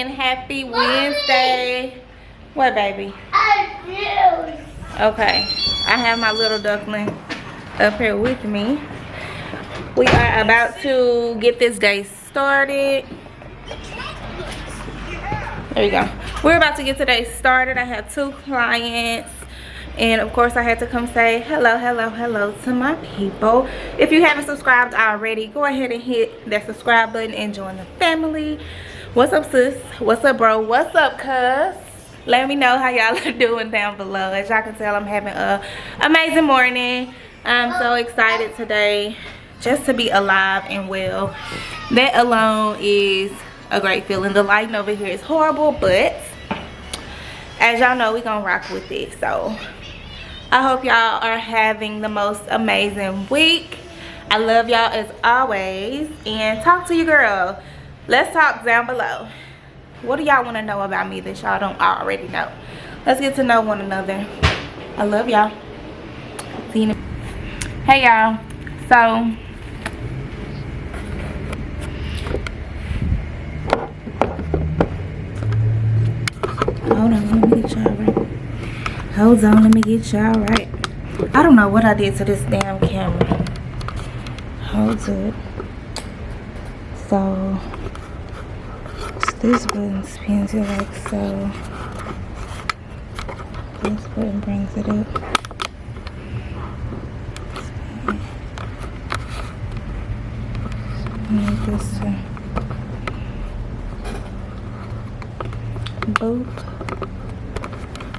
and happy Wednesday. What, baby? Okay, I have my little duckling up here with me. We are about to get this day started. There you go. We're about to get today started. I have 2 clients. And of course I had to come say hello to my people. If you haven't subscribed already, go ahead and hit that subscribe button and join the family. What's up, sis? What's up, bro? What's up, cuz? Let me know how y'all are doing down below. As y'all can tell, I'm having an amazing morning. I'm so excited today just to be alive and well. That alone is a great feeling. The lighting over here is horrible, but as y'all know, we're gonna rock with it. So I hope y'all are having the most amazing week. I love y'all as always. And talk to your girl. Let's talk down below. What do y'all want to know about me that y'all don't already know? Let's get to know one another. I love y'all. See you. Hey y'all. So hold on, let me get y'all right. Hold on, let me get y'all right. I don't know what I did to this damn camera. Hold up. So this button spins it like so. This button brings it up. Spin this way. Boop.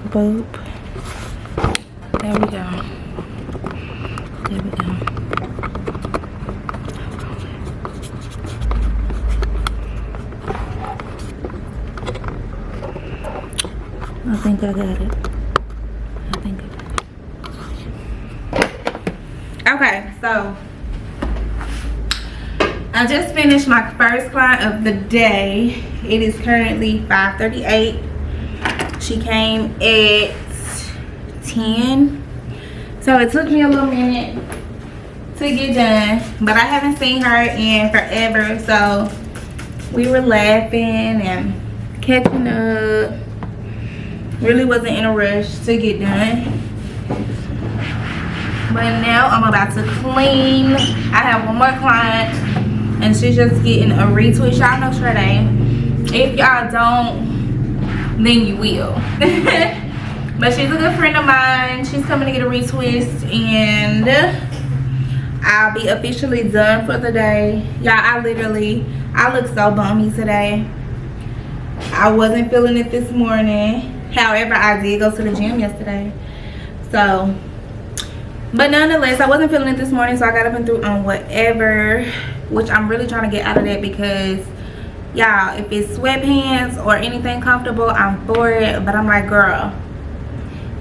Boop. There we go. There we go. I think I got it. I think I got it. Okay, so I just finished my first client of the day. It is currently 5:38. She came at 10. So it took me a little minute to get done, but I haven't seen her in forever, so we were laughing and catching up. Really wasn't in a rush to get done, but now I'm about to clean. I have one more client and she's just getting a retwist. Y'all know Sade. If y'all don't, then you will. But she's a good friend of mine. She's coming to get a retwist and I'll be officially done for the day. Y'all, I look so bummy today. I wasn't feeling it this morning. However, I did go to the gym yesterday. So, but nonetheless, I wasn't feeling it this morning, so I got up and threw on whatever, which I'm really trying to get out of that because, y'all, if it's sweatpants or anything comfortable, I'm for it. But I'm like, girl,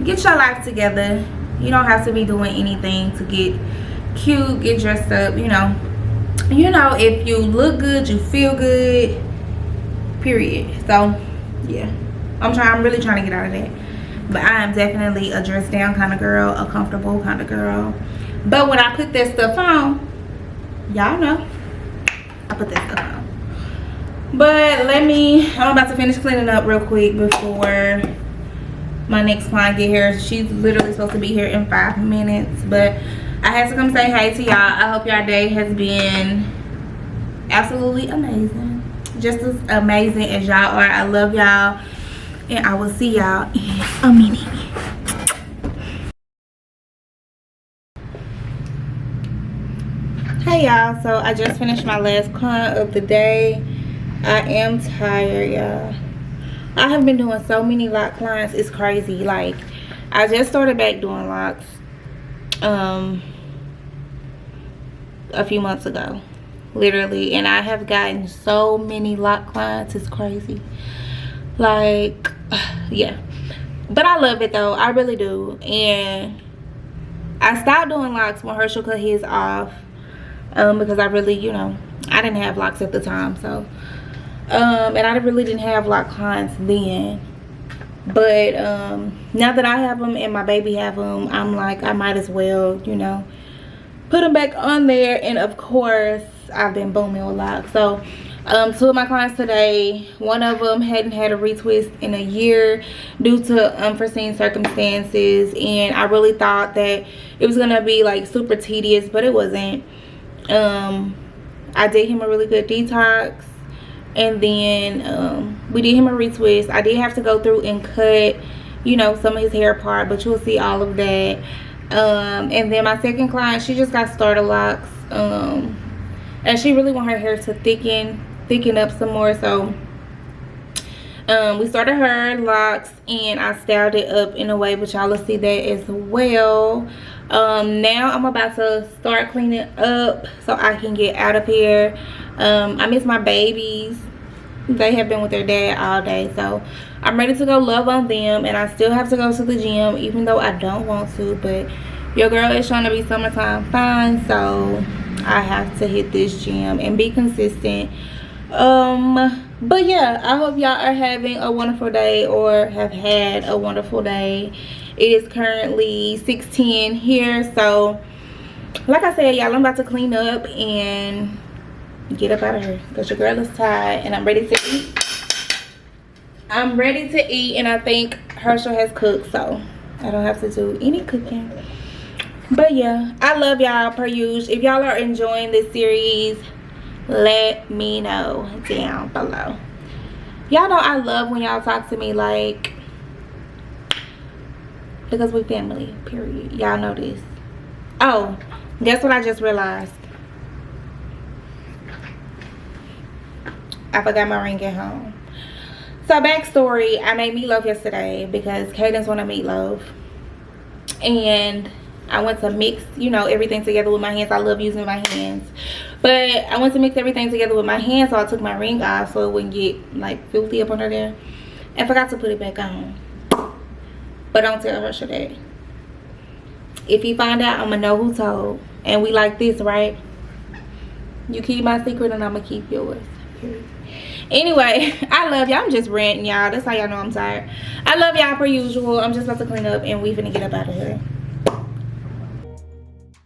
get your life together. You don't have to be doing anything to get cute, get dressed up, you know. If you look good, you feel good, period. So, yeah. I'm really trying to get out of that. But I am definitely a dress down kind of girl, a comfortable kind of girl. But when I put that stuff on, y'all know, I put that stuff on. But I'm about to finish cleaning up real quick before my next client get here. She's literally supposed to be here in 5 minutes. But I had to come say hey to y'all. I hope your day has been absolutely amazing. Just as amazing as y'all are. I love y'all. And I will see y'all in a minute. Hey y'all, so I just finished my last client of the day. I am tired, y'all. I have been doing so many lock clients, it's crazy. Like, I just started back doing locks a few months ago, literally, and I have gotten so many lock clients, it's crazy. Like, yeah, but I love it though, I really do. And I stopped doing locks when Herschel cut his off, because I really, I didn't have locks at the time. So and I really didn't have lock clients then. But now that I have them and my baby have them, I'm like, I might as well, put them back on there. And of course, I've been booming with locks. So Two of my clients today, one of them hadn't had a retwist in a year due to unforeseen circumstances, and I really thought that it was gonna be like super tedious, but it wasn't. I did him a really good detox, and then we did him a retwist. I did have to go through and cut, you know, some of his hair apart, but you'll see all of that. And then my second client, she just got starter locks, and she really want her hair to thicken up some more. So we started her locks, and I styled it up in a way, but y'all will see that as well. Now I'm about to start cleaning up so I can get out of here. I miss my babies. They have been with their dad all day, so I'm ready to go love on them, and I still have to go to the gym even though I don't want to, but your girl is trying to be summertime fine, so I have to hit this gym and be consistent. But yeah, I hope y'all are having a wonderful day or have had a wonderful day. It is currently 6:10 here, so like I said, y'all, I'm about to clean up and get up out of here because your girl is tired and I'm ready to eat. I'm ready to eat, and I think Herschel has cooked, so I don't have to do any cooking. But yeah, I love y'all per usual. If y'all are enjoying this series, let me know down below. Y'all know I love when y'all talk to me, like, because we family, period. Y'all know this. Oh, guess what I just realized? I forgot my ring at home. So backstory, I made meatloaf yesterday because Cadence wanted meatloaf, and I went to mix, you know, everything together with my hands. I love using my hands, but I went to mix everything together with my hands, so I took my ring off so it wouldn't get like filthy up under there, and forgot to put it back on. But don't tell Herschel that. If he find out, I'm gonna know who told. And we like this, right? You keep my secret and I'm gonna keep yours. Anyway, I love y'all. I'm just ranting, y'all. That's how y'all know I'm tired. I love y'all per usual. I'm just about to clean up and we finna get up out of here.